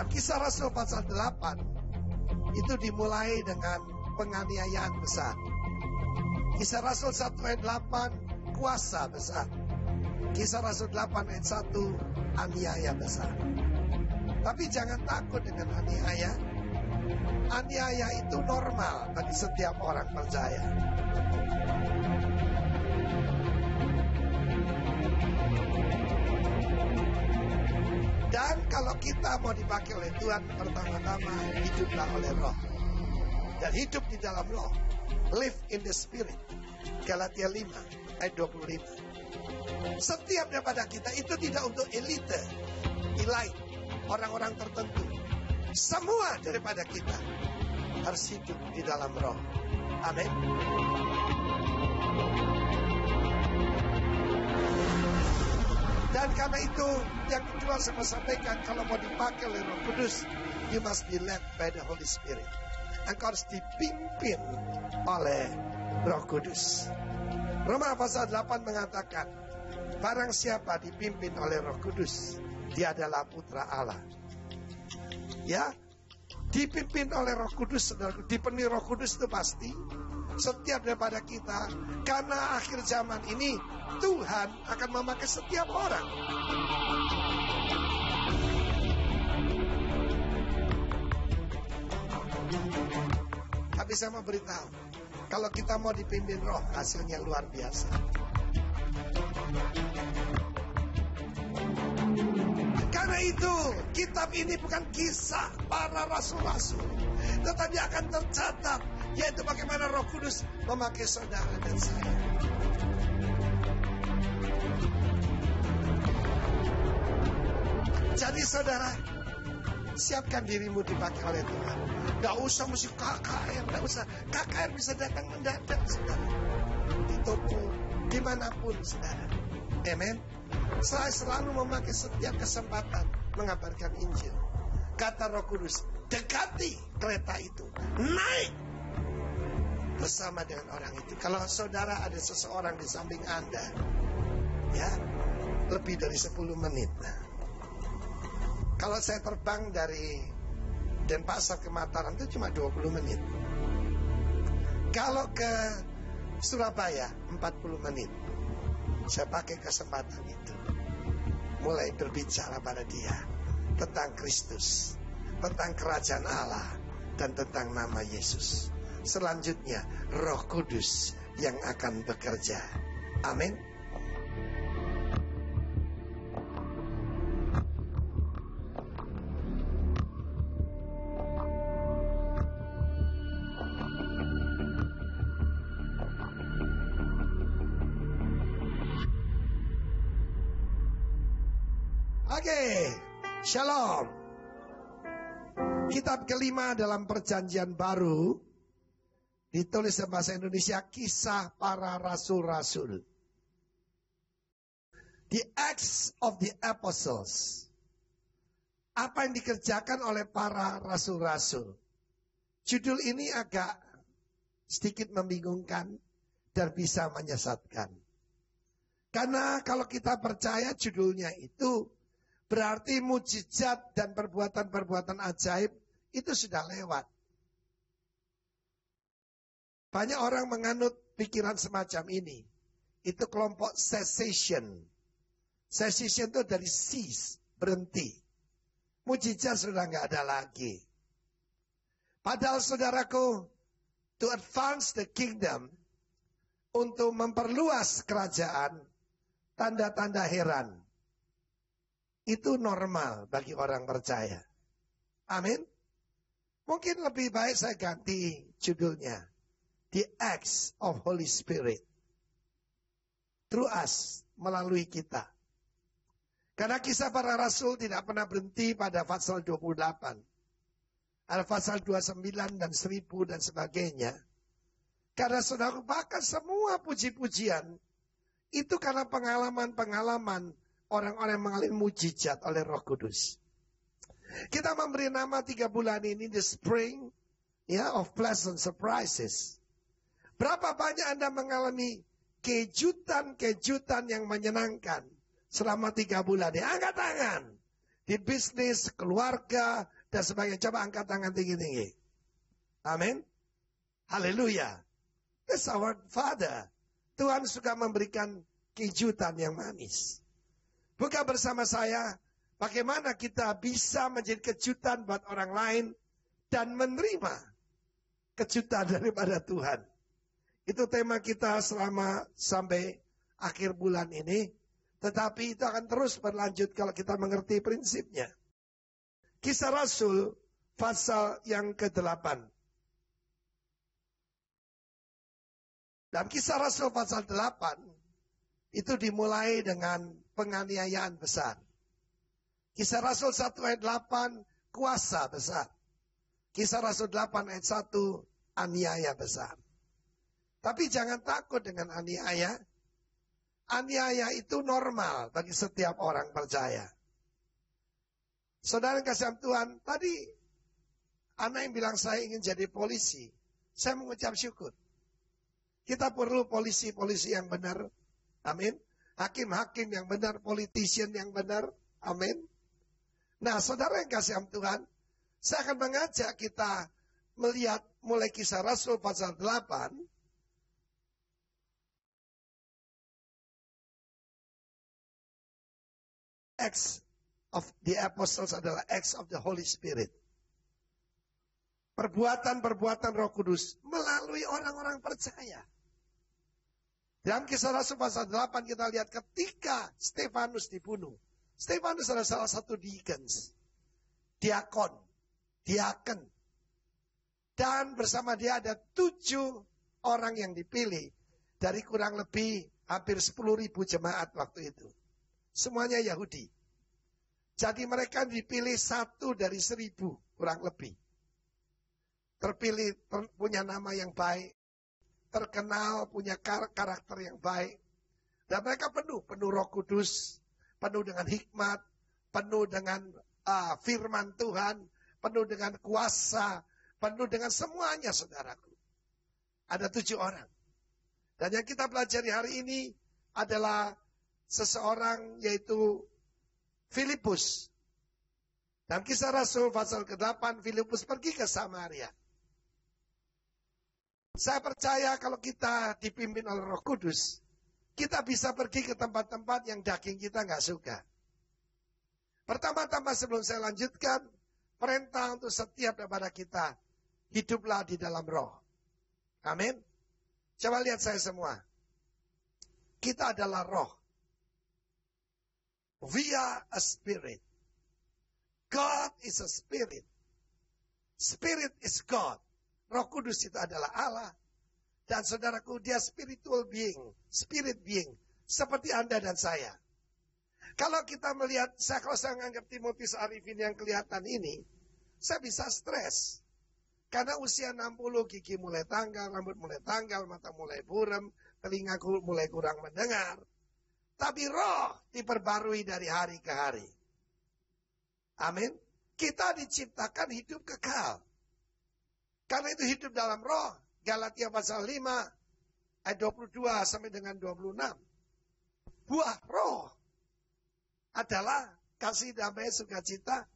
Dan Kisah Rasul pasal 8 itu dimulai dengan penganiayaan besar. Kisah Rasul 1 ayat 8, kuasa besar. Kisah Rasul 8 ayat 1, aniaya besar. Tapi jangan takut dengan aniaya. Aniaya itu normal bagi setiap orang percaya. Dan kalau kita mau dipakai oleh Tuhan, pertama-tama hiduplah oleh roh. Dan hidup di dalam roh. Live in the spirit. Galatia 5 ayat 25. Setiap daripada kita itu tidak untuk elite, elite, orang-orang tertentu. Semua daripada kita harus hidup di dalam roh. Amin. Dan karena itu yang kedua saya sampaikan, kalau mau dipakai oleh Roh Kudus, you must be led by the Holy Spirit. Engkau harus dipimpin oleh Roh Kudus. Roma pasal 8 mengatakan, barang siapa dipimpin oleh Roh Kudus, dia adalah putra Allah. Ya, dipimpin oleh Roh Kudus, dipenuhi Roh Kudus itu pasti. Setiap daripada kita, karena akhir zaman ini Tuhan akan memakai setiap orang. Tapi saya mau beritahu, kalau kita mau dipimpin roh, hasilnya luar biasa. Karena itu, kitab ini bukan kisah para rasul-rasul, tetapi akan tercatat, yaitu bagaimana Roh Kudus memakai saudara dan saya. Jadi saudara, siapkan dirimu dipakai oleh Tuhan. Tidak usah mesti KKR, tidak usah. KKR bisa datang mendadak, saudara. Di toko, dimanapun, saudara. Amen. Saya selalu memakai setiap kesempatan mengabarkan Injil. Kata Roh Kudus, dekati kereta itu, naik bersama dengan orang itu. Kalau saudara ada seseorang di samping Anda, ya, lebih dari 10 menit. Kalau saya terbang dari Denpasar ke Mataram itu cuma 20 menit. Kalau ke Surabaya 40 menit. Saya pakai kesempatan itu, mulai berbicara pada dia tentang Kristus, tentang kerajaan Allah, dan tentang nama Yesus. Selanjutnya Roh Kudus yang akan bekerja. Amin. Oke, Shalom. Kitab kelima dalam Perjanjian Baru ditulis dalam bahasa Indonesia, Kisah Para Rasul-Rasul. The Acts of the Apostles. Apa yang dikerjakan oleh para rasul-rasul. Judul ini agak sedikit membingungkan dan bisa menyesatkan. Karena kalau kita percaya judulnya itu, berarti mujizat dan perbuatan-perbuatan ajaib itu sudah lewat. Banyak orang menganut pikiran semacam ini. Itu kelompok cessation. Cessation itu dari cease, berhenti. Mujizat sudah nggak ada lagi. Padahal saudaraku, to advance the kingdom, untuk memperluas kerajaan, tanda-tanda heran, itu normal bagi orang percaya. Amin. Mungkin lebih baik saya ganti judulnya, The Acts of Holy Spirit. Through us, melalui kita. Karena kisah para rasul tidak pernah berhenti pada pasal 28. Ada pasal 29 dan 1000 dan sebagainya. Karena saudara, bahkan semua puji-pujian itu karena pengalaman-pengalaman orang-orang yang mengalami mujizat oleh Roh Kudus. Kita memberi nama 3 bulan ini the spring, ya, of pleasant surprises. Berapa banyak Anda mengalami kejutan-kejutan yang menyenangkan selama 3 bulan? Ya, angkat tangan. di bisnis, keluarga, dan sebagainya. Coba angkat tangan tinggi-tinggi. Amin. Haleluya. That's our Father. Tuhan suka memberikan kejutan yang manis. Buka bersama saya, bagaimana kita bisa menjadi kejutan buat orang lain dan menerima kejutan daripada Tuhan. Itu tema kita sampai akhir bulan ini. Tetapi itu akan terus berlanjut kalau kita mengerti prinsipnya. Kisah Rasul pasal yang ke-8. Dan Kisah Rasul pasal 8 itu dimulai dengan penganiayaan besar. Kisah Rasul 1 ayat 8 kuasa besar. Kisah Rasul 8 ayat 1 aniaya besar. Tapi jangan takut dengan aniaya. Aniaya itu normal bagi setiap orang percaya. Saudara kasih Tuhan, tadi anak yang bilang saya ingin jadi polisi. Saya mengucap syukur. Kita perlu polisi-polisi yang benar. Amin. Hakim-hakim yang benar, politician yang benar. Amin. Nah, saudara yang kasih Tuhan, saya akan mengajak kita melihat mulai Kisah Rasul pasal 8. Acts of the Apostles adalah Acts of the Holy Spirit. Perbuatan-perbuatan Roh Kudus melalui orang-orang percaya. Dalam Kisah Rasul pasal 8 kita lihat ketika Stefanus dibunuh. Stefanus adalah salah satu deacons, diakon. Dan bersama dia ada 7 orang yang dipilih dari kurang lebih hampir 10.000 jemaat waktu itu. Semuanya Yahudi. Jadi mereka dipilih 1 dari 1.000 kurang lebih. Terpilih, punya nama yang baik, terkenal, punya karakter yang baik. Dan mereka penuh Roh Kudus, penuh dengan hikmat, penuh dengan firman Tuhan, penuh dengan kuasa, penuh dengan semuanya, saudaraku. Ada 7 orang. Dan yang kita pelajari hari ini adalah seseorang yaitu Filipus. Dalam Kisah Rasul pasal ke-8, Filipus pergi ke Samaria. Saya percaya kalau kita dipimpin oleh Roh Kudus, kita bisa pergi ke tempat-tempat yang daging kita nggak suka. Pertama-tama sebelum saya lanjutkan, perintah untuk setiap daripada kita, hiduplah di dalam roh. Amin. Coba lihat saya semua. Kita adalah roh. We are a spirit. God is a spirit. Spirit is God. Roh Kudus itu adalah Allah. Dan saudaraku, dia spiritual being. Spirit being. Seperti Anda dan saya. Kalau kita melihat, kalau saya menganggap Timotius Arifin yang kelihatan ini, saya bisa stres. Karena usia 60, gigi mulai tanggal, rambut mulai tanggal, mata mulai buram, telingaku mulai kurang mendengar. Tapi roh diperbarui dari hari ke hari. Amin. Kita diciptakan hidup kekal. Karena itu hidup dalam roh. Galatia pasal 5 ayat 22 sampai dengan 26. Buah roh adalah kasih, damai, sukacita,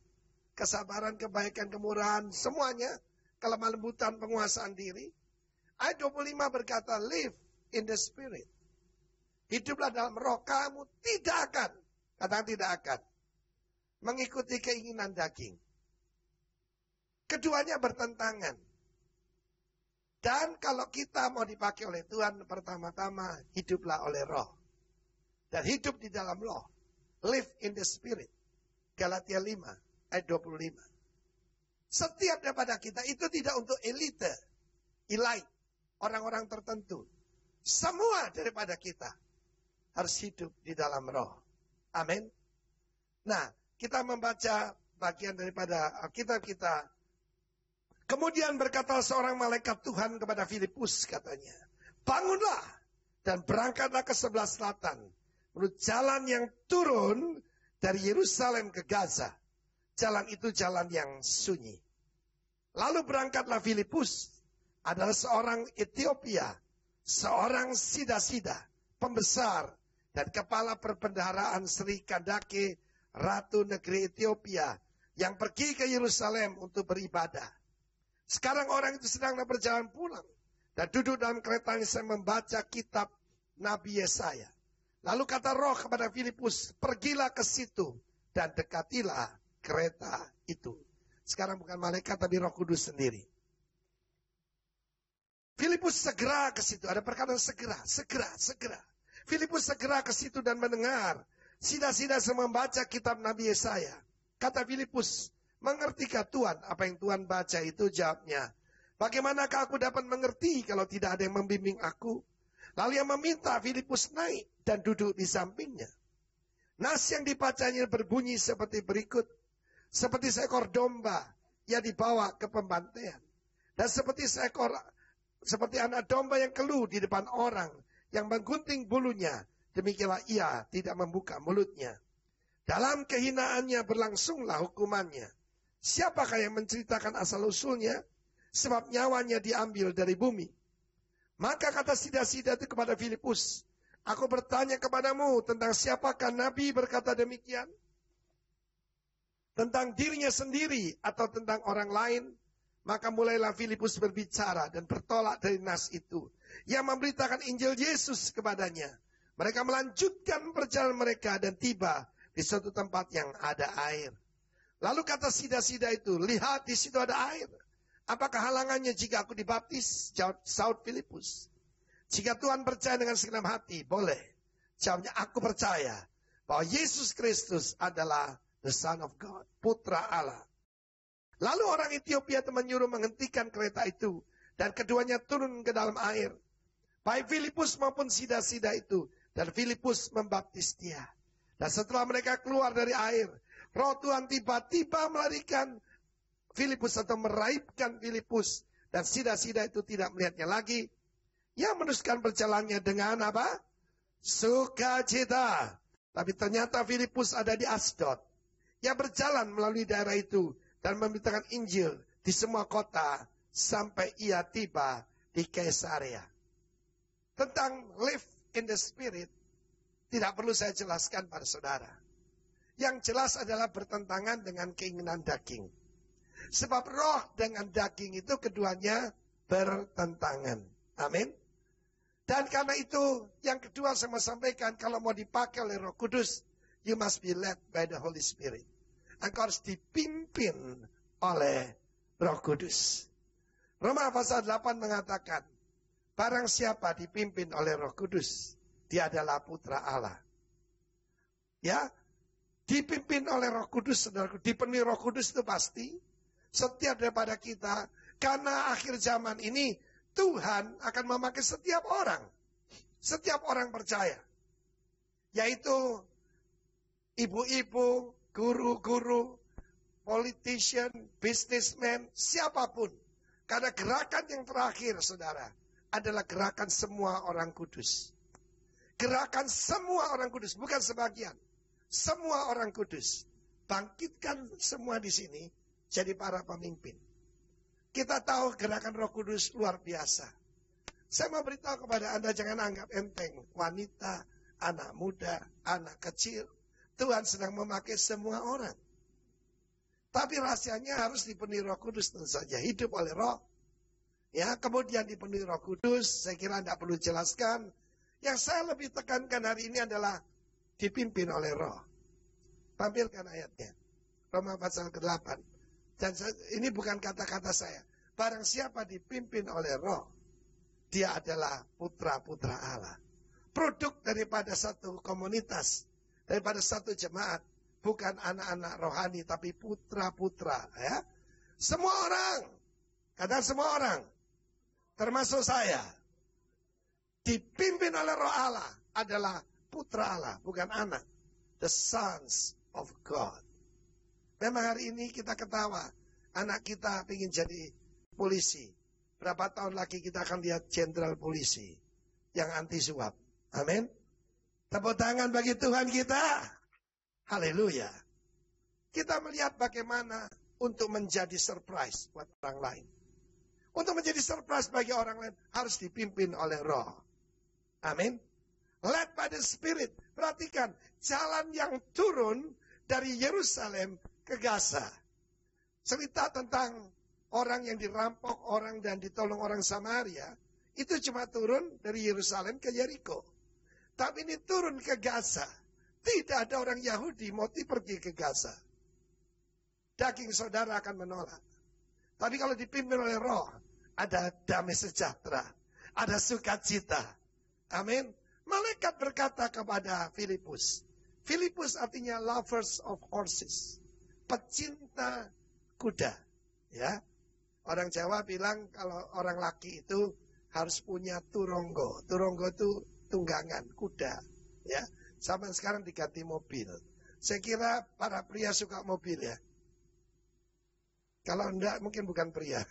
kesabaran, kebaikan, kemurahan, semuanya, kelemah lembutan, penguasaan diri. Ayat 25 berkata, live in the spirit. Hiduplah dalam roh, kamu tidak akan, katakan tidak akan, mengikuti keinginan daging. Keduanya bertentangan. Dan kalau kita mau dipakai oleh Tuhan, pertama-tama hiduplah oleh roh. Dan hidup di dalam roh. Live in the spirit. Galatia 5 ayat 25. Setiap daripada kita itu tidak untuk elite, elite, orang-orang tertentu. Semua daripada kita harus hidup di dalam roh. Amin. Nah, kita membaca bagian daripada Alkitab kita. Kemudian berkata seorang malaikat Tuhan kepada Filipus, katanya, bangunlah dan berangkatlah ke sebelah selatan, menurut jalan yang turun dari Yerusalem ke Gaza. Jalan itu jalan yang sunyi. Lalu berangkatlah Filipus, adalah seorang Ethiopia, seorang sida-sida, pembesar dan kepala perbendaharaan Sri Kandake ratu negeri Ethiopia yang pergi ke Yerusalem untuk beribadah. Sekarang orang itu sedang berjalan pulang dan duduk dalam keretanya saya membaca kitab Nabi Yesaya. Lalu kata Roh kepada Filipus, pergilah ke situ dan dekatilah kereta itu. Sekarang bukan malaikat tapi Roh Kudus sendiri. Filipus segera ke situ. Ada perkataan segera. Filipus segera ke situ dan mendengar. Sida-sida membaca kitab Nabi Yesaya. Kata Filipus, mengertikah Tuhan apa yang Tuhan baca itu? Jawabnya, bagaimanakah aku dapat mengerti kalau tidak ada yang membimbing aku? Lalu yang meminta Filipus naik dan duduk di sampingnya. Nas yang dibacanya berbunyi seperti berikut. Seperti seekor domba yang dibawa ke pembantaian. Dan seperti anak domba yang keluh di depan orang yang menggunting bulunya. Demikianlah ia tidak membuka mulutnya. Dalam kehinaannya berlangsunglah hukumannya. Siapakah yang menceritakan asal-usulnya? Sebab nyawanya diambil dari bumi. Maka kata sida-sida itu kepada Filipus, aku bertanya kepadamu tentang siapakah Nabi berkata demikian? Tentang dirinya sendiri atau tentang orang lain? Maka mulailah Filipus berbicara dan bertolak dari nas itu. Yang memberitakan Injil Yesus kepadanya. Mereka melanjutkan perjalanan mereka dan tiba di suatu tempat yang ada air. Lalu kata sida-sida itu, lihat di situ ada air. Apakah halangannya jika aku dibaptis? Jawab Filipus. Jika Tuhan percaya dengan segenap hati, boleh. Jawabnya, aku percaya bahwa Yesus Kristus adalah the Son of God, Putra Allah. Lalu orang Ethiopia itu menyuruh menghentikan kereta itu. Dan keduanya turun ke dalam air. Baik Filipus maupun sida-sida itu. Dan Filipus membaptis dia. Dan setelah mereka keluar dari air, Roh Tuhan tiba-tiba melarikan Filipus atau meraibkan Filipus. Dan sida-sida itu tidak melihatnya lagi. Yang meneruskan perjalanannya dengan apa? Sukacita. Tapi ternyata Filipus ada di Asdod. Yang berjalan melalui daerah itu. Dan memberitakan Injil di semua kota. Sampai ia tiba di Kaisarea. Tentang live in the Spirit. Tidak perlu saya jelaskan pada saudara. Yang jelas adalah bertentangan dengan keinginan daging. Sebab roh dengan daging itu keduanya bertentangan. Amin. Dan karena itu yang kedua saya mau sampaikan. Kalau mau dipakai oleh Roh Kudus. You must be led by the Holy Spirit. Engkau harus dipimpin oleh Roh Kudus. Roma pasal 8 mengatakan. Barang siapa dipimpin oleh Roh Kudus. Dia adalah putra Allah. Ya. Dipimpin oleh Roh Kudus. Saudaraku, dipenuhi Roh Kudus itu pasti. Setiap daripada kita. Karena akhir zaman ini. Tuhan akan memakai setiap orang. Setiap orang percaya. Yaitu. Ibu-ibu. Guru-guru. Politician. Businessman. Siapapun. Karena gerakan yang terakhir saudara. Adalah gerakan semua orang kudus. Gerakan semua orang kudus. Bukan sebagian. Semua orang kudus. Bangkitkan semua di sini. Jadi para pemimpin. Kita tahu gerakan Roh Kudus luar biasa. Saya mau beritahu kepada Anda, jangan anggap enteng. Wanita, anak muda, anak kecil. Tuhan sedang memakai semua orang. Tapi rahasianya harus dipenuhi Roh Kudus tentu saja. Hidup oleh Roh. Ya, kemudian dipenuhi Roh Kudus. Saya kira tidak perlu jelaskan. Yang saya lebih tekankan hari ini adalah dipimpin oleh Roh. Tampilkan ayatnya. Roma pasal ke-8. Dan ini bukan kata-kata saya. Barang siapa dipimpin oleh Roh, dia adalah putra-putra Allah. Produk daripada satu komunitas, daripada satu jemaat, bukan anak-anak rohani, tapi putra-putra. Ya. Semua orang, kadang semua orang, termasuk saya, dipimpin oleh Roh Allah adalah putra Allah, bukan anak. The sons of God. Memang hari ini kita ketawa. Anak kita ingin jadi polisi. Berapa tahun lagi kita akan lihat jenderal polisi. Yang anti suap. Amin. Tepuk tangan bagi Tuhan kita. Haleluya. Kita melihat bagaimana untuk menjadi surprise buat orang lain. Untuk menjadi surprise bagi orang lain harus dipimpin oleh Roh. Amin. Led by the Spirit. Perhatikan, jalan yang turun dari Yerusalem ke Gaza. Cerita tentang orang yang dirampok orang dan ditolong orang Samaria, itu cuma turun dari Yerusalem ke Yeriko. Tapi ini turun ke Gaza. Tidak ada orang Yahudi mau pergi ke Gaza. Daging saudara akan menolak. Tapi kalau dipimpin oleh Roh, ada damai sejahtera, ada sukacita. Amin. Malaikat berkata kepada Filipus. Filipus artinya lovers of horses, pecinta kuda. Ya, orang Jawa bilang kalau orang laki itu harus punya turonggo. Turonggo itu tunggangan kuda. Ya, sampai sekarang diganti mobil. Saya kira para pria suka mobil ya. Kalau enggak mungkin bukan pria.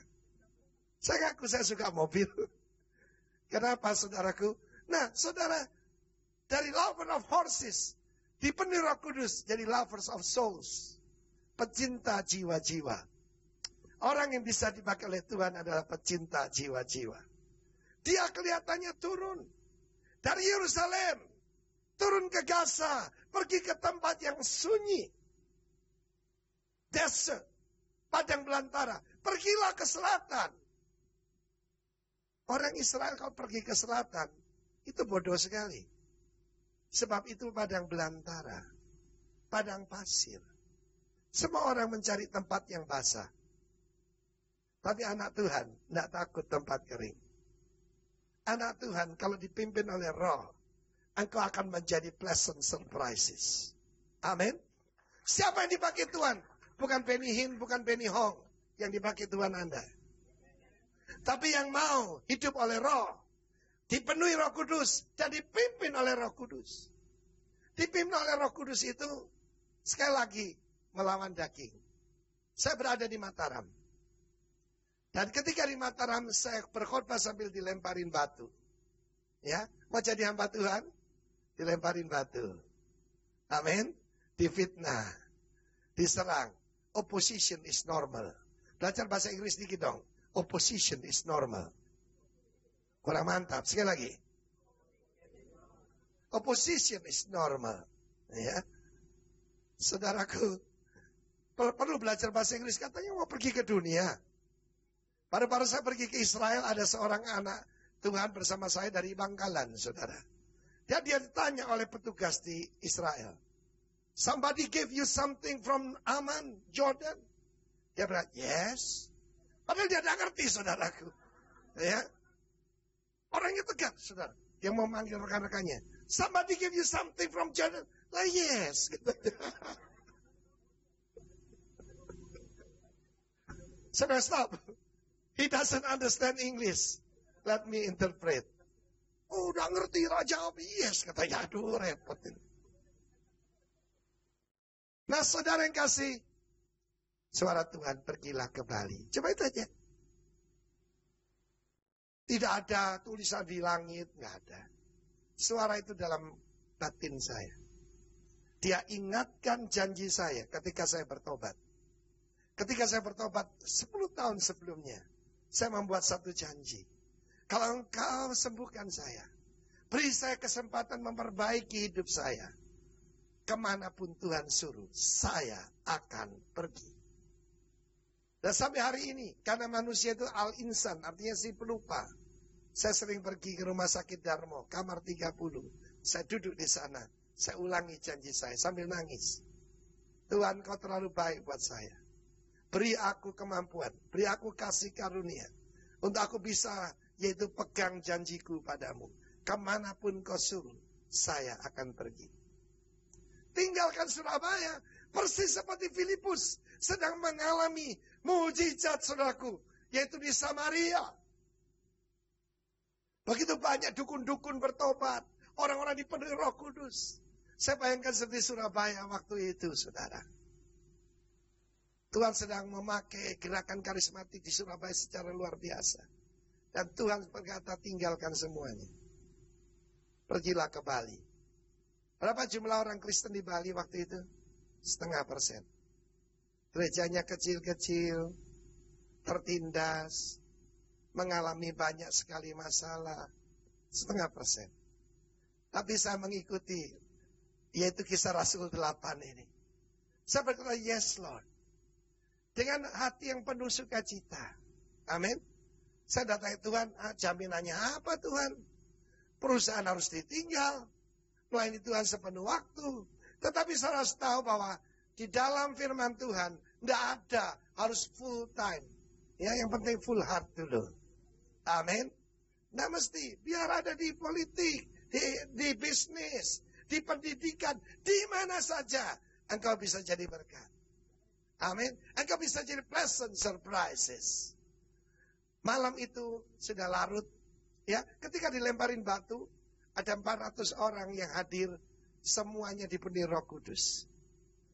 Saya ngaku saya suka mobil. Kenapa saudaraku? Nah saudara, dari lover of horses, dipenuhi Roh Kudus jadi lovers of souls. Pecinta jiwa-jiwa. Orang yang bisa dipakai oleh Tuhan adalah pecinta jiwa-jiwa. Dia kelihatannya turun dari Yerusalem, turun ke Gaza, pergi ke tempat yang sunyi. Desert, padang belantara. Pergilah ke selatan. Orang Israel kalau pergi ke selatan, itu bodoh sekali. Sebab itu padang belantara, padang pasir. Semua orang mencari tempat yang basah. Tapi anak Tuhan tidak takut tempat kering. Anak Tuhan kalau dipimpin oleh Roh, engkau akan menjadi pleasant surprises. Amin. Siapa yang dipakai Tuhan? Bukan Benny Hinn, bukan Benny Hong yang dipakai Tuhan Anda. Tapi yang mau hidup oleh Roh, dipenuhi Roh Kudus dan dipimpin oleh Roh Kudus. Dipimpin oleh Roh Kudus itu sekali lagi melawan daging. Saya berada di Mataram. Dan ketika di Mataram saya berkhotbah sambil dilemparin batu. Ya, mau jadi hamba Tuhan? Dilemparin batu. Amin. Difitnah. Diserang. Opposition is normal. Belajar bahasa Inggris dikit dong. Opposition is normal. Kurang mantap. Sekali lagi. Opposition is normal. Ya. Saudaraku, perlu belajar bahasa Inggris. Katanya mau pergi ke dunia. Baru-baru saya pergi ke Israel, ada seorang anak Tuhan bersama saya dari Bangkalan, saudara. Dia ditanya oleh petugas di Israel. Somebody gave you something from Amman, Jordan? Dia bilang, yes. Padahal dia tidak ngerti, saudaraku. Ya. Orangnya tegar, saudara. Dia mau manggil rekan-rekannya. Somebody gave you something from Jordan? Lah, yes. Saudara, stop. He doesn't understand English. Let me interpret. Oh, udah ngerti Raja Abi. Yes, katanya. Aduh, repot ini. Nah, saudara yang kasih, suara Tuhan, pergilah ke Bali. Coba itu aja. Tidak ada tulisan di langit, nggak ada. Suara itu dalam batin saya. Dia ingatkan janji saya ketika saya bertobat. Ketika saya bertobat 10 tahun sebelumnya, saya membuat satu janji. Kalau engkau sembuhkan saya, beri saya kesempatan memperbaiki hidup saya. Kemanapun Tuhan suruh, saya akan pergi. Dan sampai hari ini, karena manusia itu al-insan, artinya si pelupa. Saya sering pergi ke rumah sakit Darmo, kamar 30. Saya duduk di sana, saya ulangi janji saya sambil nangis. Tuhan, kau terlalu baik buat saya. Beri aku kemampuan, beri aku kasih karunia. Untuk aku bisa, yaitu pegang janjiku padamu. Kemanapun kau suruh, saya akan pergi. Tinggalkan Surabaya, persis seperti Filipus sedang mengalami mujizat, saudaraku, yaitu di Samaria. Begitu banyak dukun-dukun bertobat, orang-orang dipenuhi Roh Kudus. Saya bayangkan seperti Surabaya waktu itu, saudara. Tuhan sedang memakai gerakan karismatik di Surabaya secara luar biasa. Dan Tuhan berkata, tinggalkan semuanya. Pergilah ke Bali. Berapa jumlah orang Kristen di Bali waktu itu? 0,5%. Gerejanya kecil-kecil, tertindas, mengalami banyak sekali masalah. 0,5%. Tapi saya mengikuti, yaitu Kisah Rasul 8 ini. Saya berkata, yes Lord. Dengan hati yang penuh sukacita. Amin. Saya datang Tuhan, jaminannya apa Tuhan? Perusahaan harus ditinggal. Melayani Tuhan sepenuh waktu. Tetapi saudara harus tahu bahwa di dalam firman Tuhan, tidak ada, harus full time. Ya, yang penting full heart dulu. Amin. Nah mesti, biar ada di politik, di bisnis, di pendidikan, di mana saja engkau bisa jadi berkat. Amin. Engkau bisa jadi pleasant surprises. Malam itu sudah larut. Ya, ketika dilemparin batu, ada 400 orang yang hadir, semuanya dipenuhi Roh Kudus.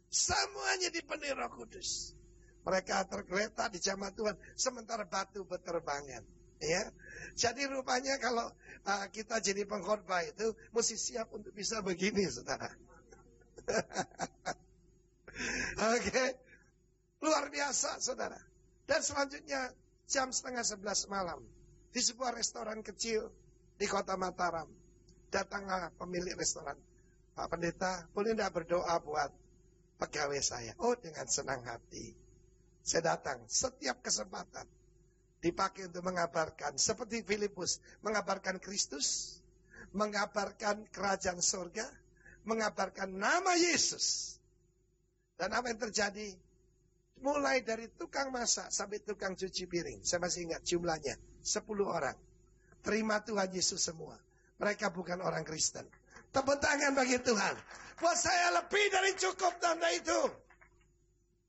Semuanya dipenuhi Roh Kudus. Mereka tergeletak di jamaah Tuhan, sementara batu berterbangan. Ya, jadi rupanya kalau kita jadi pengkhotbah itu mesti siap untuk bisa begini, saudara. Oke, luar biasa, saudara. Dan selanjutnya jam 10:30 malam di sebuah restoran kecil di kota Mataram, datanglah pemilik restoran. Pak Pendeta, boleh tidak berdoa buat pegawai saya? Oh, dengan senang hati. Saya datang setiap kesempatan. Dipakai untuk mengabarkan, seperti Filipus, mengabarkan Kristus, mengabarkan kerajaan surga, mengabarkan nama Yesus. Dan apa yang terjadi? Mulai dari tukang masak sampai tukang cuci piring. Saya masih ingat jumlahnya, 10 orang. Terima Tuhan Yesus semua. Mereka bukan orang Kristen. Tepuk tangan bagi Tuhan. Buat saya lebih dari cukup tanda itu.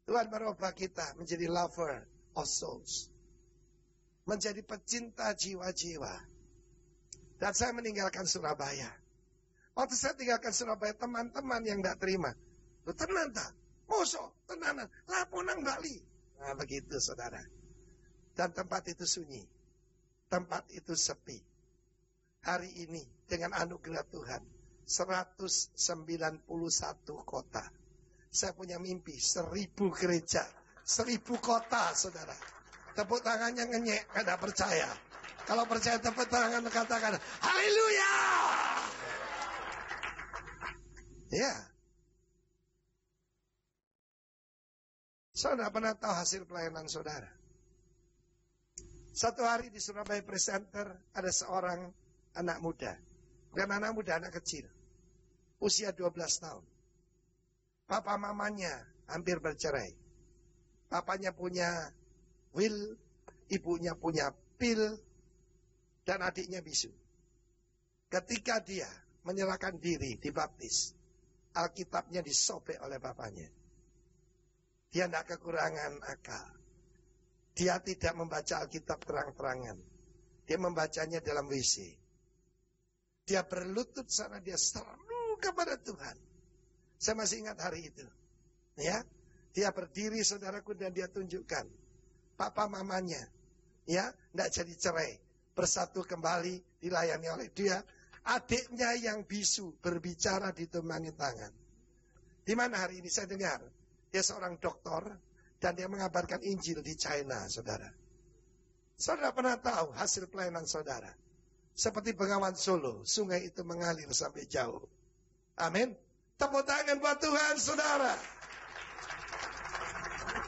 Tuhan merubah kita menjadi lover of souls. Menjadi pecinta jiwa-jiwa. Dan saya meninggalkan Surabaya. Waktu saya tinggalkan Surabaya, teman-teman yang tidak terima. Tenan tak? Mosok, tenanan. Lapunang Bali. Nah begitu saudara. Dan tempat itu sunyi. Tempat itu sepi. Hari ini dengan anugerah Tuhan. 191 kota. Saya punya mimpi 1000 gereja. 1000 kota saudara. Tepuk tangannya ngenyek, kada percaya. Kalau percaya tepuk tangan katakan haleluya. Ya. Saudara pernah tahu hasil pelayanan saudara? Satu hari di Surabaya Presenter ada seorang anak muda. Bukan anak muda, anak kecil. Usia 12 tahun. Papa mamanya hampir bercerai. Papanya punya will, ibunya punya pil, dan adiknya bisu. Ketika dia menyerahkan diri dibaptis, Alkitabnya disobek oleh bapaknya. Dia tidak kekurangan akal. Dia tidak membaca Alkitab terang-terangan. Dia membacanya dalam WC. Dia berlutut sana, dia seru kepada Tuhan. Saya masih ingat hari itu. Ya, dia berdiri saudaraku dan dia tunjukkan. Papa mamanya, ya, tidak jadi cerai. Bersatu kembali, dilayani oleh dia. Adiknya yang bisu berbicara ditemani tangan. Di mana hari ini saya dengar? Dia seorang doktor dan dia mengabarkan Injil di China, saudara. Saudara pernah tahu hasil pelayanan saudara? Seperti Bengawan Solo, sungai itu mengalir sampai jauh. Amin. Tepuk tangan buat Tuhan, saudara.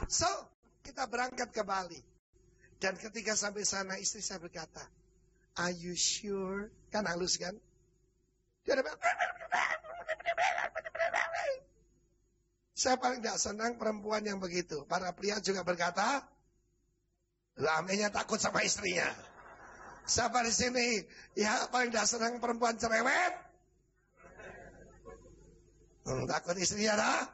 So, kita berangkat ke Bali. Dan ketika sampai sana, istri saya berkata, are you sure? Kan halus kan? Dia ada... Saya paling tidak senang perempuan yang begitu. Para pria juga berkata, lamanya takut sama istrinya. Siapa di sini ya paling tidak senang perempuan cerewet? Takut istrinya dah?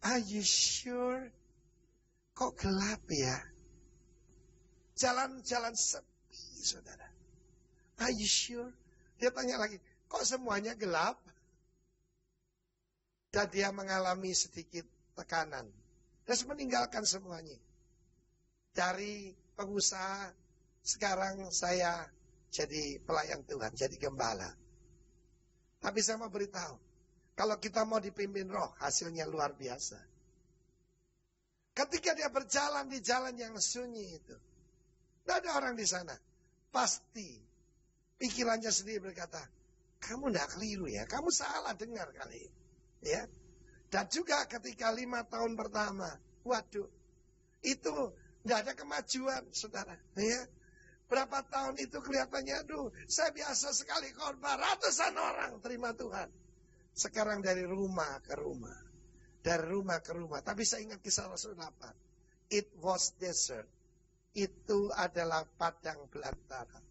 Are you sure? Kok gelap ya? Jalan-jalan sepi, saudara. Are you sure? Dia tanya lagi, kok semuanya gelap? Dan dia mengalami sedikit tekanan. Dan meninggalkan semuanya. Dari pengusaha, sekarang saya jadi pelayan Tuhan, jadi gembala. Tapi saya mau beritahu, kalau kita mau dipimpin roh, hasilnya luar biasa. Ketika dia berjalan di jalan yang sunyi itu, tidak ada orang di sana. Pasti pikirannya sendiri berkata, kamu tidak keliru ya, kamu salah dengar kali. Ya. Dan juga ketika 5 tahun pertama, waduh, itu tidak ada kemajuan, saudara. Ya. Berapa tahun itu kelihatannya, aduh, saya biasa sekali khotbah, ratusan orang terima Tuhan. Sekarang dari rumah ke rumah. Dari rumah ke rumah. Tapi saya ingat kisah Rasul 8. It was desert. Itu adalah padang belantara.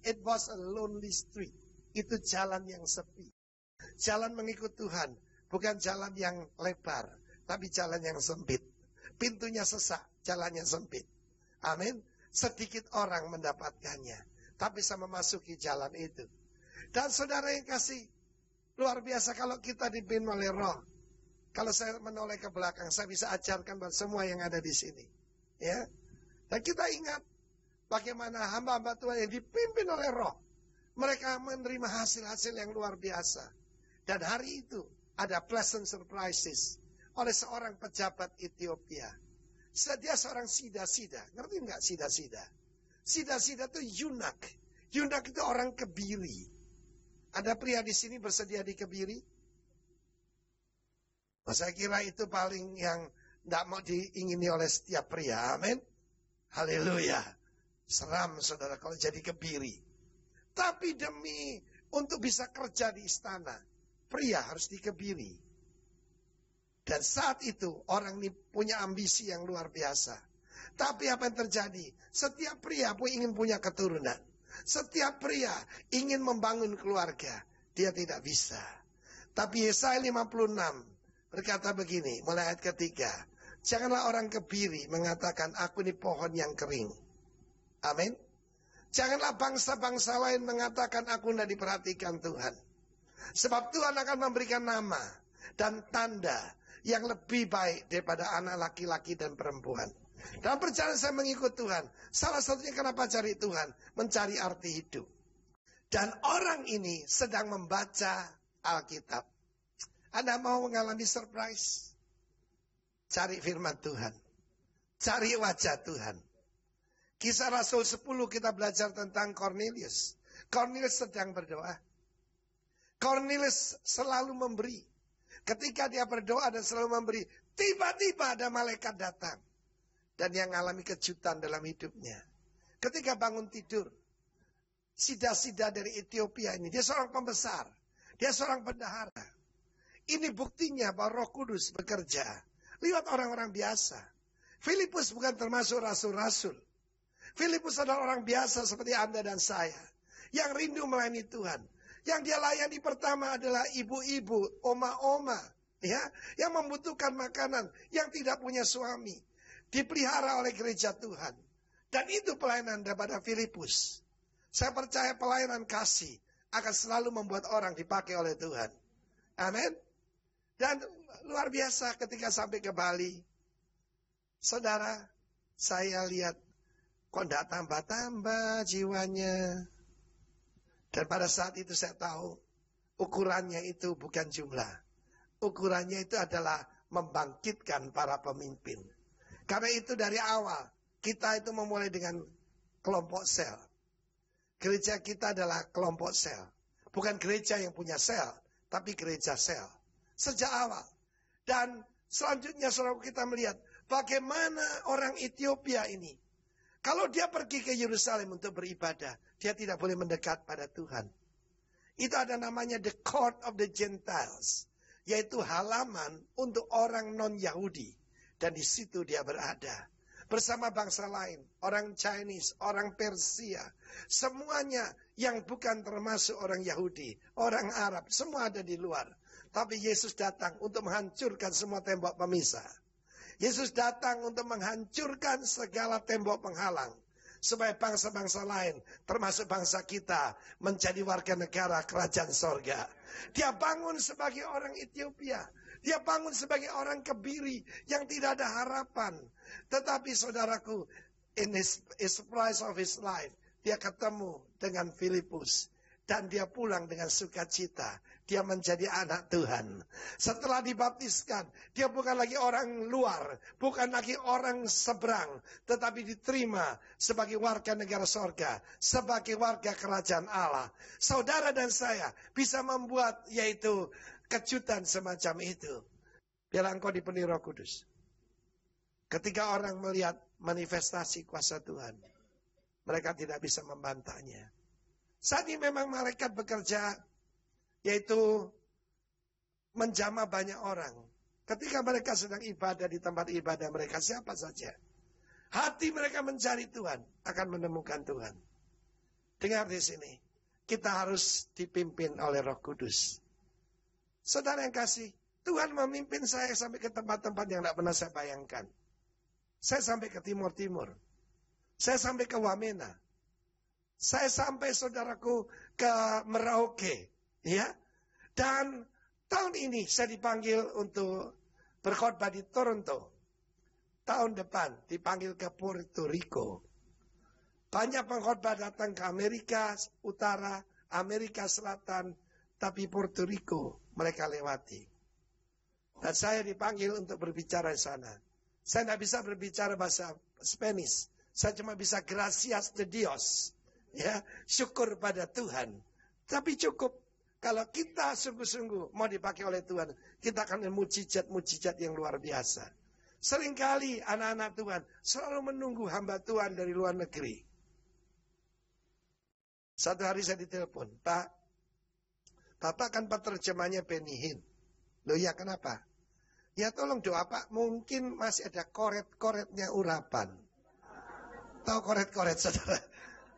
It was a lonely street. Itu jalan yang sepi. Jalan mengikut Tuhan. Bukan jalan yang lebar. Tapi jalan yang sempit. Pintunya sesak, jalannya sempit. Amin. Sedikit orang mendapatkannya. Tapi saya memasuki jalan itu. Dan saudara yang kasih, luar biasa kalau kita dipimpin oleh Roh. Kalau saya menoleh ke belakang, saya bisa ajarkan buat semua yang ada di sini. Ya. Dan kita ingat bagaimana hamba-hamba Tuhan yang dipimpin oleh Roh. Mereka menerima hasil-hasil yang luar biasa. Dan hari itu ada pleasant surprises oleh seorang pejabat Ethiopia. Dia seorang sida-sida. Ngerti nggak sida-sida? Sida-sida itu yunak. Yunak itu orang kebiri. Ada pria di sini bersedia dikebiri? Nah, saya kira itu paling yang tidak mau diingini oleh setiap pria. Amin. Haleluya. Seram saudara kalau jadi kebiri. Tapi demi untuk bisa kerja di istana, pria harus dikebiri. Dan saat itu orang ini punya ambisi yang luar biasa. Tapi apa yang terjadi? Setiap pria pun ingin punya keturunan. Setiap pria ingin membangun keluarga. Dia tidak bisa. Tapi Yesaya 56 berkata begini, mulai ayat ketiga. Janganlah orang kebiri mengatakan aku ini pohon yang kering. Amin. Janganlah bangsa-bangsa lain mengatakan aku tidak diperhatikan Tuhan. Sebab Tuhan akan memberikan nama dan tanda yang lebih baik daripada anak laki-laki dan perempuan. Dalam perjalanan saya mengikut Tuhan, salah satunya kenapa cari Tuhan? Mencari arti hidup. Dan orang ini sedang membaca Alkitab. Anda mau mengalami surprise? Cari firman Tuhan. Cari wajah Tuhan. Kisah Rasul 10 kita belajar tentang Cornelius. Cornelius sedang berdoa. Cornelius selalu memberi. Ketika dia berdoa dan selalu memberi, tiba-tiba ada malaikat datang. Dan dia mengalami kejutan dalam hidupnya. Ketika bangun tidur, sida-sida dari Ethiopia ini, dia seorang pembesar. Dia seorang bendahara. Ini buktinya bahwa Roh Kudus bekerja lewat orang-orang biasa. Filipus bukan termasuk rasul-rasul. Filipus adalah orang biasa seperti Anda dan saya. Yang rindu melayani Tuhan. Yang dia layani pertama adalah ibu-ibu, oma-oma, ya, yang membutuhkan makanan, yang tidak punya suami, dipelihara oleh gereja Tuhan. Dan itu pelayanan daripada Filipus. Saya percaya pelayanan kasih akan selalu membuat orang dipakai oleh Tuhan. Amin. Dan luar biasa ketika sampai ke Bali, saudara, saya lihat kok tidak tambah-tambah jiwanya. Dan pada saat itu saya tahu ukurannya itu bukan jumlah. Ukurannya itu adalah membangkitkan para pemimpin. Karena itu dari awal kita itu memulai dengan kelompok sel. Gereja kita adalah kelompok sel. Bukan gereja yang punya sel, tapi gereja sel. Sejak awal. Dan selanjutnya saudara kita melihat bagaimana orang Ethiopia ini. Kalau dia pergi ke Yerusalem untuk beribadah, dia tidak boleh mendekat pada Tuhan. Itu ada namanya the court of the Gentiles. Yaitu halaman untuk orang non-Yahudi. Dan di situ dia berada. Bersama bangsa lain. Orang Chinese, orang Persia. Semuanya yang bukan termasuk orang Yahudi. Orang Arab, semua ada di luar. Tapi Yesus datang untuk menghancurkan semua tembok pemisah. Yesus datang untuk menghancurkan segala tembok penghalang. Supaya bangsa-bangsa lain, termasuk bangsa kita, menjadi warga negara kerajaan sorga. Dia bangun sebagai orang Ethiopia. Dia bangun sebagai orang kebiri yang tidak ada harapan. Tetapi saudaraku, in his surprise of his life, dia ketemu dengan Filipus. Dan dia pulang dengan sukacita. Dia menjadi anak Tuhan. Setelah dibaptiskan, dia bukan lagi orang luar, bukan lagi orang seberang, tetapi diterima sebagai warga negara sorga, sebagai warga kerajaan Allah. Saudara dan saya bisa membuat yaitu kejutan semacam itu. Biar engkau dipenuhi Roh Kudus. Ketika orang melihat manifestasi kuasa Tuhan, mereka tidak bisa membantahnya. Saat ini memang malaikat bekerja, yaitu menjamah banyak orang. Ketika mereka sedang ibadah di tempat ibadah mereka, siapa saja, hati mereka mencari Tuhan, akan menemukan Tuhan. Dengar di sini, kita harus dipimpin oleh Roh Kudus. Saudara yang kasih, Tuhan memimpin saya sampai ke tempat-tempat yang tidak pernah saya bayangkan. Saya sampai ke timur-timur. Saya sampai ke Wamena. Saya sampai, saudaraku, ke Merauke. Ya. Dan tahun ini saya dipanggil untuk berkhotbah di Toronto. Tahun depan dipanggil ke Puerto Rico. Banyak pengkhotbah datang ke Amerika Utara, Amerika Selatan, tapi Puerto Rico mereka lewati. Dan saya dipanggil untuk berbicara di sana. Saya tidak bisa berbicara bahasa Spanish. Saya cuma bisa gracias de Dios. Ya, syukur pada Tuhan. Tapi cukup kalau kita sungguh-sungguh mau dipakai oleh Tuhan, kita akan mujizat-mujizat yang luar biasa. Seringkali anak-anak Tuhan selalu menunggu hamba Tuhan dari luar negeri. Satu hari saya ditelepon, Pak, Bapak kan penerjemahnya Benny Hinn. Loh ya, kenapa? Ya tolong doa Pak, mungkin masih ada koret-koretnya urapan. Tahu koret-koret saudara?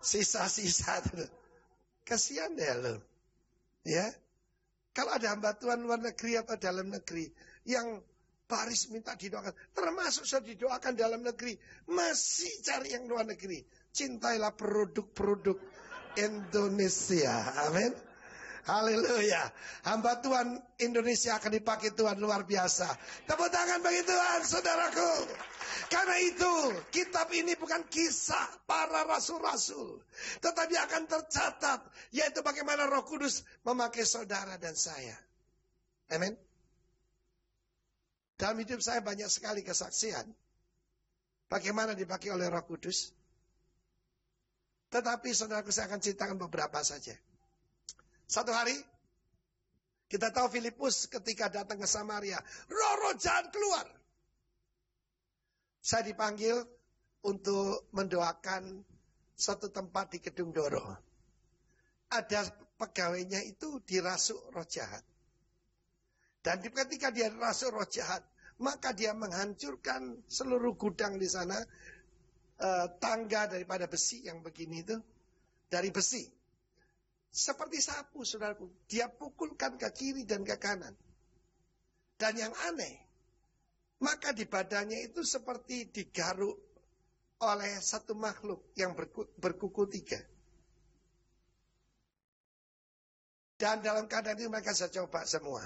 Sisa-sisa. Kasihan deh lo. Ya. Kalau ada hamba Tuhan luar negeri atau dalam negeri yang baris minta didoakan, termasuk sudah didoakan dalam negeri, masih cari yang luar negeri. Cintailah produk-produk Indonesia. Amin. Haleluya. Hamba Tuhan Indonesia akan dipakai Tuhan luar biasa. Tepuk tangan bagi Tuhan, saudaraku. Karena itu, kitab ini bukan kisah para rasul-rasul, tetapi akan tercatat, yaitu bagaimana Roh Kudus memakai saudara dan saya. Amin. Dalam hidup saya banyak sekali kesaksian bagaimana dipakai oleh Roh Kudus. Tetapi saudaraku, saya akan ceritakan beberapa saja. Satu hari, kita tahu Filipus ketika datang ke Samaria, roh-roh jahat keluar. Saya dipanggil untuk mendoakan satu tempat di Kedung Doro. Ada pegawainya itu dirasuk roh jahat. Dan ketika dia dirasuk roh jahat, maka dia menghancurkan seluruh gudang di sana, tangga daripada besi yang begini itu, dari besi. Seperti sapu, saudaraku. Dia pukulkan ke kiri dan ke kanan. Dan yang aneh, maka di badannya itu seperti digaruk oleh satu makhluk yang berkuku 3. Dan dalam keadaan itu mereka saya coba semua.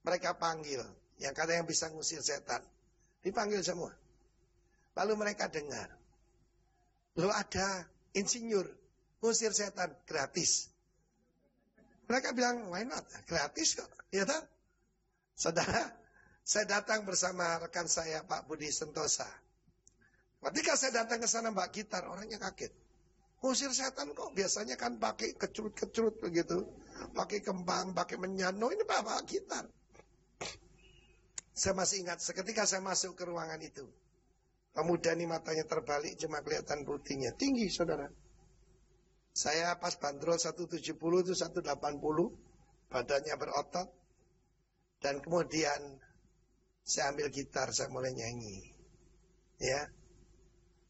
Mereka panggil. Yang kata yang bisa ngusir setan. Dipanggil semua. Lalu mereka dengar. Lalu ada insinyur ngusir setan gratis. Mereka bilang, why not? Gratis kok. Ya tak? Saudara, saya datang bersama rekan saya Pak Budi Sentosa. Ketika saya datang ke sana Mbak Gitar, orangnya kaget. Ngusir setan kok biasanya kan pakai kecurut-kecurut begitu. Pakai kembang, pakai menyano. Ini Pak Gitar. Saya masih ingat seketika saya masuk ke ruangan itu. Pemuda ini matanya terbalik, cuma kelihatan putihnya. Tinggi saudara. Saya pas bandrol 170 itu 180. Badannya berotot. Dan kemudian saya ambil gitar, saya mulai nyanyi. Ya.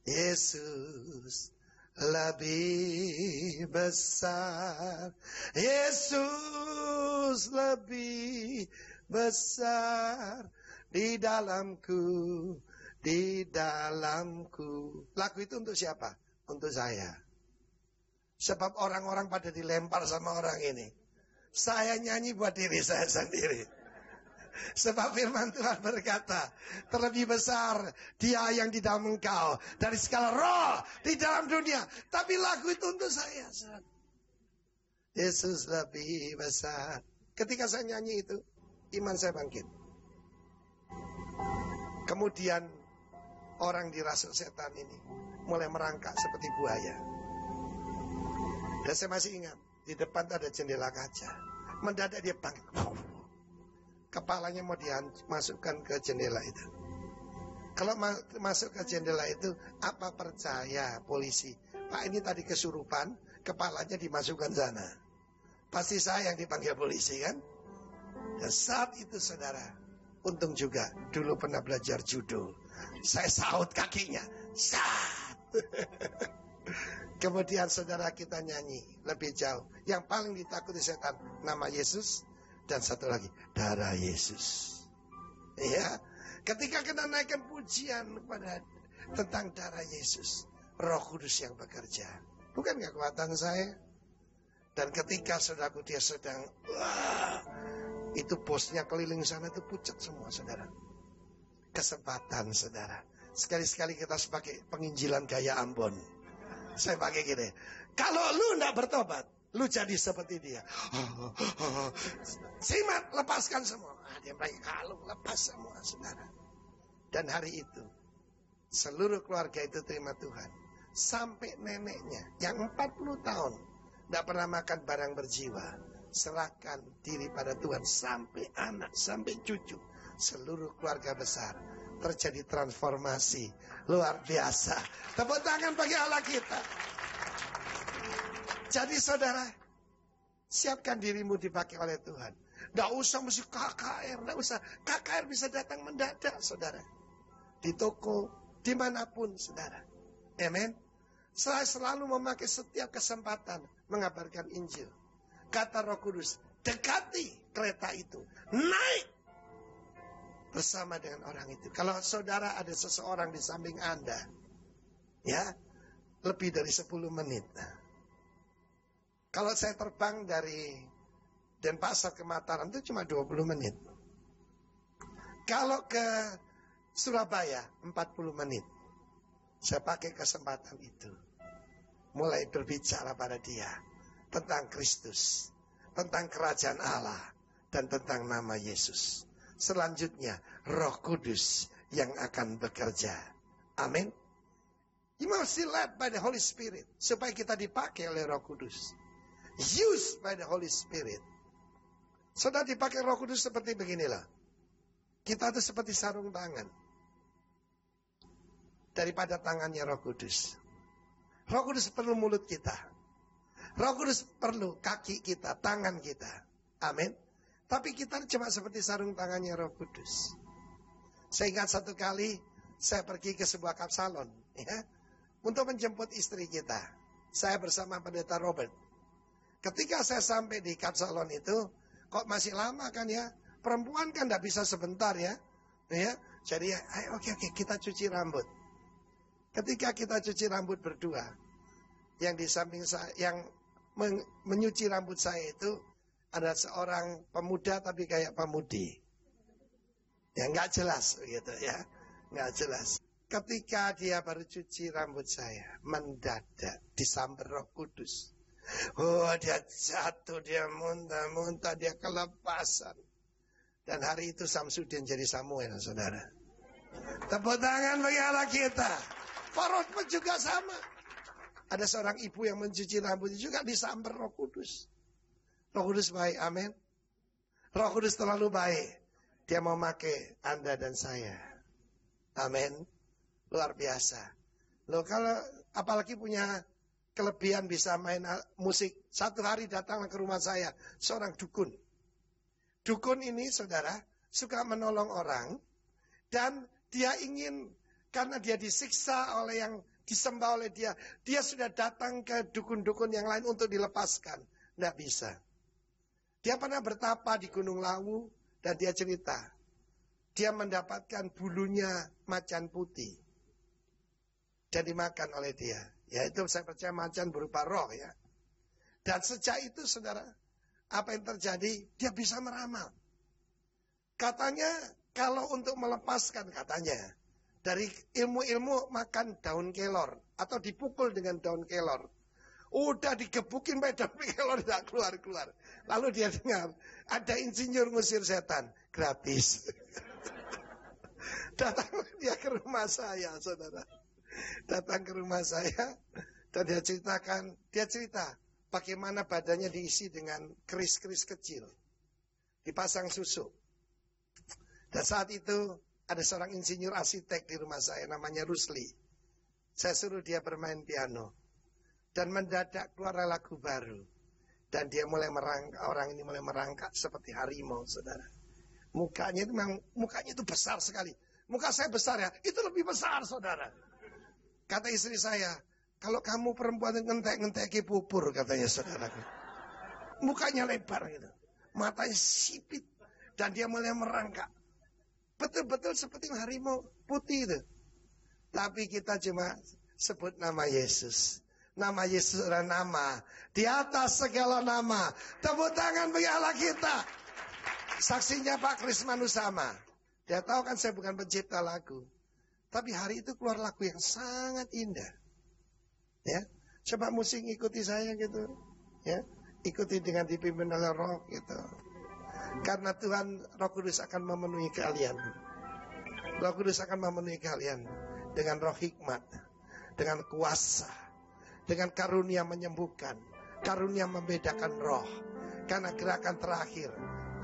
Yesus lebih besar. Yesus lebih besar di dalamku, di dalamku. Lagu itu untuk siapa? Untuk saya. Sebab orang-orang pada dilempar sama orang ini. Saya nyanyi buat diri saya sendiri. Sebab firman Tuhan berkata, terlebih besar dia yang di dalam engkau dari segala roh di dalam dunia. Tapi lagu itu untuk saya. Yesus lebih besar. Ketika saya nyanyi itu, iman saya bangkit. Kemudian orang dirasuk setan ini mulai merangkak seperti buaya. Dan saya masih ingat, di depan ada jendela kaca. Mendadak dia bangkit. Kepalanya mau dimasukkan ke jendela itu. Kalau masuk ke jendela itu, apa percaya polisi? Pak, ini tadi kesurupan, kepalanya dimasukkan sana. Pasti saya yang dipanggil polisi kan? Dan saat itu saudara, untung juga dulu pernah belajar judo. Saya saut kakinya. Sat. Kemudian saudara kita nyanyi lebih jauh. Yang paling ditakuti setan, nama Yesus. Dan satu lagi, darah Yesus. Ya, ketika kita naikkan pujian kepada tentang darah Yesus, Roh Kudus yang bekerja. Bukan kekuatan saya. Dan ketika saudaraku dia sedang, wah, itu bosnya keliling sana itu pucat semua saudara. Kesempatan saudara. Sekali-sekali kita sebagai penginjilan gaya Ambon. Saya pakai gini. Kalau lu tidak bertobat, lu jadi seperti dia. Simat, lepaskan semua. Dia pakai kalung, lepas semua saudara. Dan hari itu, seluruh keluarga itu terima Tuhan. Sampai neneknya yang 40 tahun tidak pernah makan barang berjiwa, serahkan diri pada Tuhan. Sampai anak, sampai cucu, seluruh keluarga besar terjadi transformasi luar biasa. Tepuk tangan bagi Allah kita. Jadi saudara, siapkan dirimu dipakai oleh Tuhan. Tidak usah mesti KKR, tidak usah. KKR bisa datang mendadak saudara. Di toko, dimanapun saudara. Amen. Saya selalu memakai setiap kesempatan mengabarkan Injil. Kata Roh Kudus, dekati kereta itu. Naik bersama dengan orang itu. Kalau saudara ada seseorang di samping Anda, ya, lebih dari 10 menit. Kalau saya terbang dari Denpasar ke Mataram itu cuma 20 menit. Kalau ke Surabaya 40 menit. Saya pakai kesempatan itu. Mulai berbicara pada dia tentang Kristus, tentang kerajaan Allah, dan tentang nama Yesus. Selanjutnya Roh Kudus yang akan bekerja. Amin. You must be led by the Holy Spirit. Supaya kita dipakai oleh Roh Kudus. Used by the Holy Spirit. Saudara dipakai Roh Kudus seperti beginilah. Kita itu seperti sarung tangan. Daripada tangannya Roh Kudus. Roh Kudus perlu mulut kita. Roh Kudus perlu kaki kita, tangan kita. Amin. Tapi kita cuma seperti sarung tangannya Roh Kudus. Saya ingat satu kali saya pergi ke sebuah kapsalon, ya, untuk menjemput istri kita. Saya bersama Pendeta Robert. Ketika saya sampai di kapsalon itu, kok masih lama kan ya? Perempuan kan tidak bisa sebentar ya. Jadi oke, kita cuci rambut. Ketika kita cuci rambut berdua, yang di samping saya, yang menyuci rambut saya itu ada seorang pemuda tapi kayak pemudi. Ya nggak jelas gitu ya, nggak jelas. Ketika dia baru cuci rambut saya, mendadak disambar Roh Kudus. Oh, dia jatuh, dia muntah-muntah, dia kelepasan. Dan hari itu Samsudin jadi Samuel, saudara. Tepuk tangan bagi Allah kita. Farod pun juga sama. Ada seorang ibu yang mencuci rambut juga disambar Roh Kudus. Roh Kudus baik, amin. Roh Kudus terlalu baik. Dia mau pakai Anda dan saya. Amin. Luar biasa. Loh, kalau apalagi punya kelebihan bisa main musik. Satu hari datang ke rumah saya seorang dukun. Dukun ini saudara suka menolong orang. Dan dia ingin, karena dia disiksa oleh yang disembah oleh dia, dia sudah datang ke dukun-dukun yang lain untuk dilepaskan. Tidak bisa. Dia pernah bertapa di Gunung Lawu dan dia cerita. Dia mendapatkan bulunya macan putih. Dan dimakan oleh dia. Ya itu saya percaya macan berupa roh ya. Dan sejak itu saudara, apa yang terjadi? Dia bisa meramal. Katanya kalau untuk melepaskan katanya. Dari ilmu-ilmu makan daun kelor. Atau dipukul dengan daun kelor. Udah digebukin medan kalau tidak keluar-keluar. Lalu dia dengar, ada insinyur ngusir setan. Gratis. Datang dia ke rumah saya, saudara. Datang ke rumah saya. Dan dia cerita bagaimana badannya diisi dengan keris-keris kecil. Dipasang susu. Dan saat itu ada seorang insinyur arsitek di rumah saya namanya Rusli. Saya suruh dia bermain piano. Dan mendadak keluar lagu baru. Dan dia mulai merangkak, orang ini mulai merangkak seperti harimau, saudara. Mukanya itu besar sekali. Muka saya besar ya, itu lebih besar, saudara. Kata istri saya, kalau kamu perempuan ngentek-ngentek pupur, katanya saudaraku. Mukanya lebar gitu. Matanya sipit. Dan dia mulai merangkak. Betul-betul seperti harimau putih itu. Tapi kita cuma sebut nama Yesus. Nama Yesus adalah nama di atas segala nama. Tepuk tangan bagi Allah kita. Saksinya Pak Krisman Usama. Dia tahu kan saya bukan pencipta lagu. Tapi hari itu keluar lagu yang sangat indah. Ya, coba musik ikuti saya gitu. Ya, ikuti dengan dipimpin oleh Roh gitu. Karena Tuhan Roh Kudus akan memenuhi kalian. Roh Kudus akan memenuhi kalian dengan roh hikmat, dengan kuasa, dengan karunia menyembuhkan, karunia membedakan roh. Karena gerakan terakhir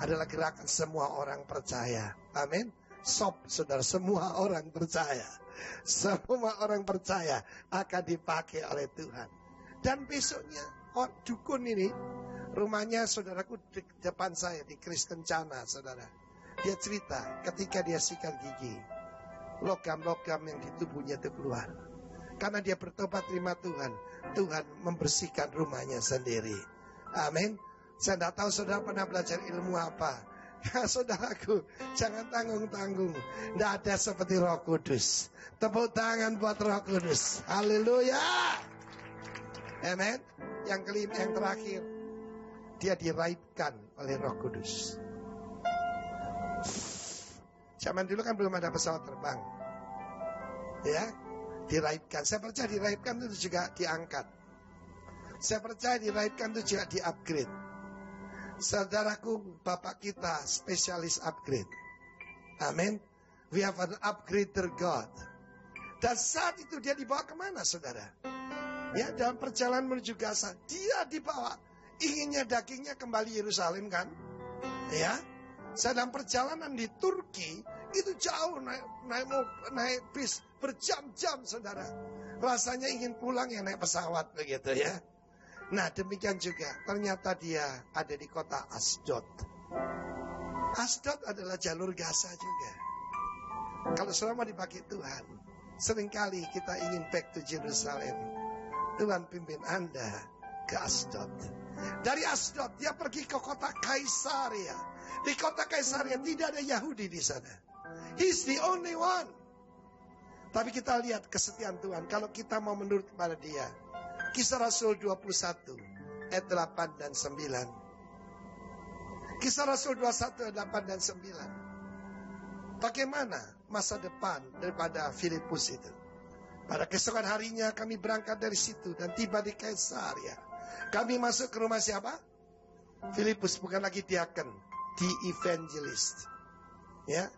adalah gerakan semua orang percaya. Amin. Saudara, semua orang percaya. Semua orang percaya akan dipakai oleh Tuhan. Dan besoknya dukun ini, rumahnya saudaraku di depan saya di Kristen Cana, saudara. Dia cerita ketika dia sikat gigi, logam-logam yang di tubuhnya itu keluar. Karena dia bertobat terima Tuhan, Tuhan membersihkan rumahnya sendiri. Amin. Saya tidak tahu saudara pernah belajar ilmu apa. Ya saudaraku, jangan tanggung-tanggung. Tidak ada seperti Roh Kudus. Tepuk tangan buat Roh Kudus. Haleluya. Amin. Yang kelima, yang terakhir, dia diraibkan oleh Roh Kudus. Zaman dulu kan belum ada pesawat terbang. Ya, diraibkan. Saya percaya diraibkan itu juga diangkat. Saya percaya diraibkan itu juga di-upgrade. Saudaraku, Bapak kita spesialis upgrade. Amin. We have an upgrader God. Dan saat itu dia dibawa kemana, saudara? Ya, dalam perjalanan menuju Gaza, dia dibawa. Inginnya dagingnya kembali Yerusalem kan? Ya. Dalam perjalanan di Turki itu jauh naik bis berjam-jam, saudara. Rasanya ingin pulang ya naik pesawat begitu ya. Nah demikian juga ternyata dia ada di kota Asdod. Asdod adalah jalur Gaza juga. Kalau selama dipakai Tuhan, seringkali kita ingin back to Jerusalem. Tuhan pimpin Anda ke Asdod. Dari Asdod dia pergi ke kota Kaisaria. Di kota Kaisaria tidak ada Yahudi di sana. He's the only one. Tapi kita lihat kesetiaan Tuhan. Kalau kita mau menurut kepada dia. Kisah Rasul 21 ayat 8 dan 9. Kisah Rasul 21 ayat 8 dan 9. Bagaimana masa depan daripada Filipus itu? Pada keesokan harinya kami berangkat dari situ dan tiba di Kaisaria. Kami masuk ke rumah siapa? Filipus, bukan lagi diaken, the evangelist. Ya.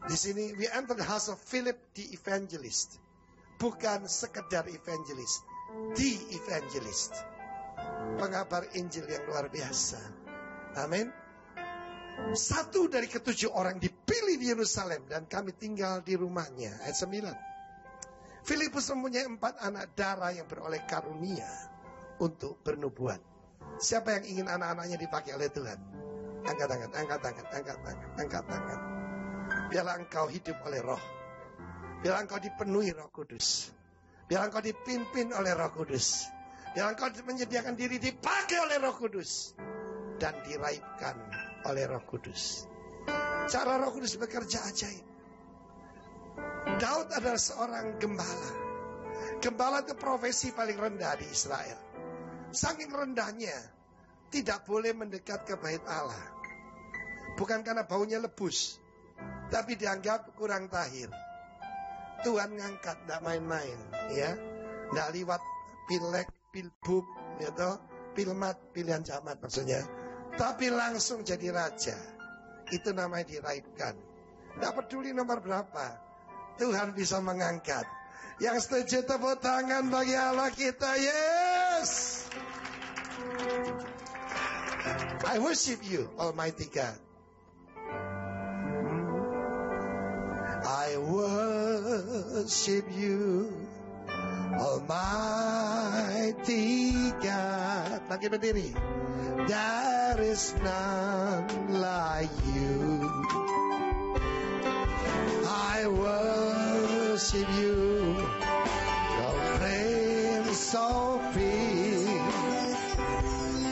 Di sini we enter the house of Philip the evangelist. Bukan sekedar evangelist, the evangelist. Pengabar Injil yang luar biasa. Amin. Satu dari ketujuh orang dipilih di Yerusalem dan kami tinggal di rumahnya. Ayat 9. Filipus mempunyai 4 anak darah yang beroleh karunia untuk bernubuat. Siapa yang ingin anak-anaknya dipakai oleh Tuhan? Angkat tangan, angkat tangan, angkat tangan, angkat tangan. Biarlah engkau hidup oleh Roh. Biarlah engkau dipenuhi Roh Kudus. Biarlah engkau dipimpin oleh Roh Kudus. Biarlah engkau menyediakan diri dipakai oleh Roh Kudus. Dan diraibkan oleh Roh Kudus. Cara Roh Kudus bekerja ajaib. Daud adalah seorang gembala. Gembala itu profesi paling rendah di Israel. Saking rendahnya, tidak boleh mendekat ke bait Allah. Bukan karena baunya lebus, tapi dianggap kurang tahir. Tuhan ngangkat, tidak main-main, ya, tidak liwat pilek, pilbub, gitu, pilmat, pilihan camat maksudnya. Tapi langsung jadi raja. Itu namanya diraibkan. Tidak peduli nomor berapa, Tuhan bisa mengangkat. Yang setuju tepuk tangan bagi Allah kita. Yes! I worship you, Almighty God. I worship you, Almighty God. Lagi berdiri. There is none like you. I worship you, the Prince of Peace.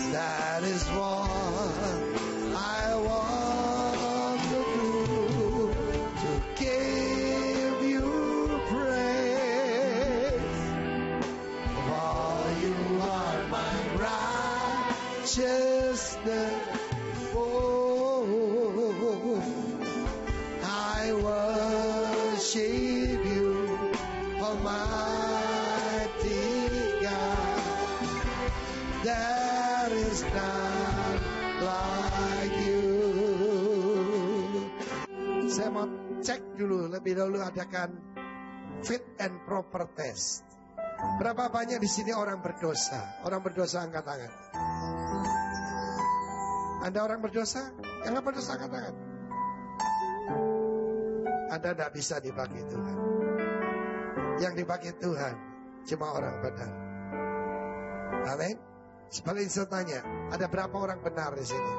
That is what I want to do, to give you praise. For you are my righteousness. Oh, I worship you, Almighty God. There is none like you. Saya mau cek dulu, lebih dahulu adakan fit and proper test. Berapa banyak di sini orang berdosa? Orang berdosa angkat tangan. Anda orang berdosa? Yang nggak berdosa angkat tangan. Anda tidak bisa dipakai Tuhan. Yang dipakai Tuhan cuma orang benar. Amin. Sebaliknya saya tanya, ada berapa orang benar di sini?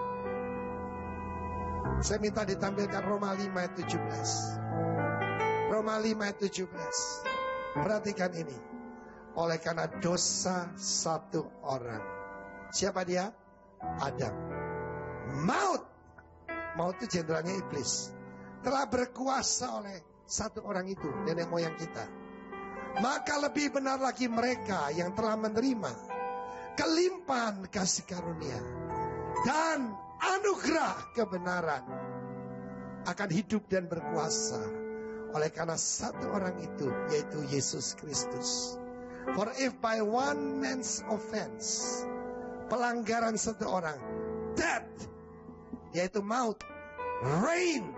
Saya minta ditampilkan Roma 5 ayat 17. Roma 5 ayat 17. Perhatikan ini. Oleh karena dosa satu orang. Siapa dia? Adam. Maut. Maut itu jenderalnya iblis. Telah berkuasa oleh satu orang itu, nenek moyang kita. Maka lebih benar lagi mereka yang telah menerima kelimpahan kasih karunia dan anugerah kebenaran akan hidup dan berkuasa oleh karena satu orang itu, yaitu Yesus Kristus. For if by one man's offense, pelanggaran satu orang, death, yaitu maut, reign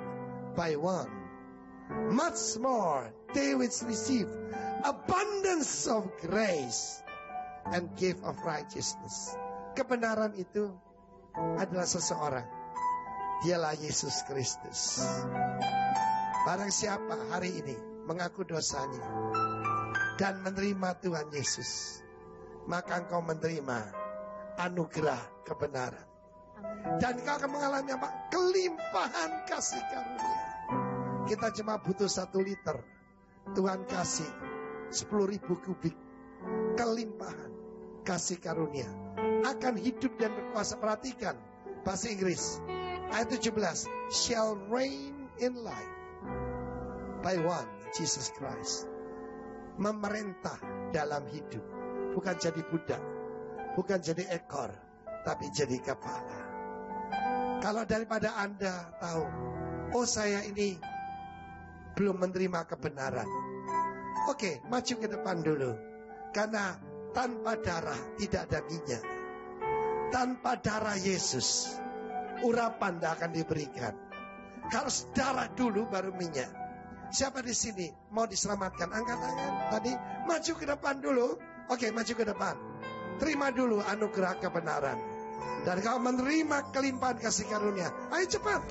by one, much more they which receive abundance of grace and gift of righteousness. Kebenaran itu adalah seseorang. Dialah Yesus Kristus. Barang siapa hari ini mengaku dosanya dan menerima Tuhan Yesus, maka engkau menerima anugerah kebenaran. Dan kau akan mengalami apa? Kelimpahan kasih karunia. Kita cuma butuh 1 liter. Tuhan kasih 10.000 kubik. Kelimpahan kasih karunia akan hidup dan berkuasa. Perhatikan bahasa Inggris ayat 17. Shall reign in life by one, Jesus Christ. Memerintah dalam hidup. Bukan jadi budak, bukan jadi ekor, tapi jadi kepala. Kalau daripada Anda tahu, oh saya ini belum menerima kebenaran, oke, maju ke depan dulu. Karena tanpa darah tidak ada minyak. Tanpa darah Yesus, urapan tidak akan diberikan. Harus darah dulu baru minyak. Siapa di sini mau diselamatkan? Angkat tangan tadi. Maju ke depan dulu. Oke, maju ke depan. Terima dulu anugerah kebenaran. Dan kau menerima kelimpahan kasih karunia. Ayo cepat.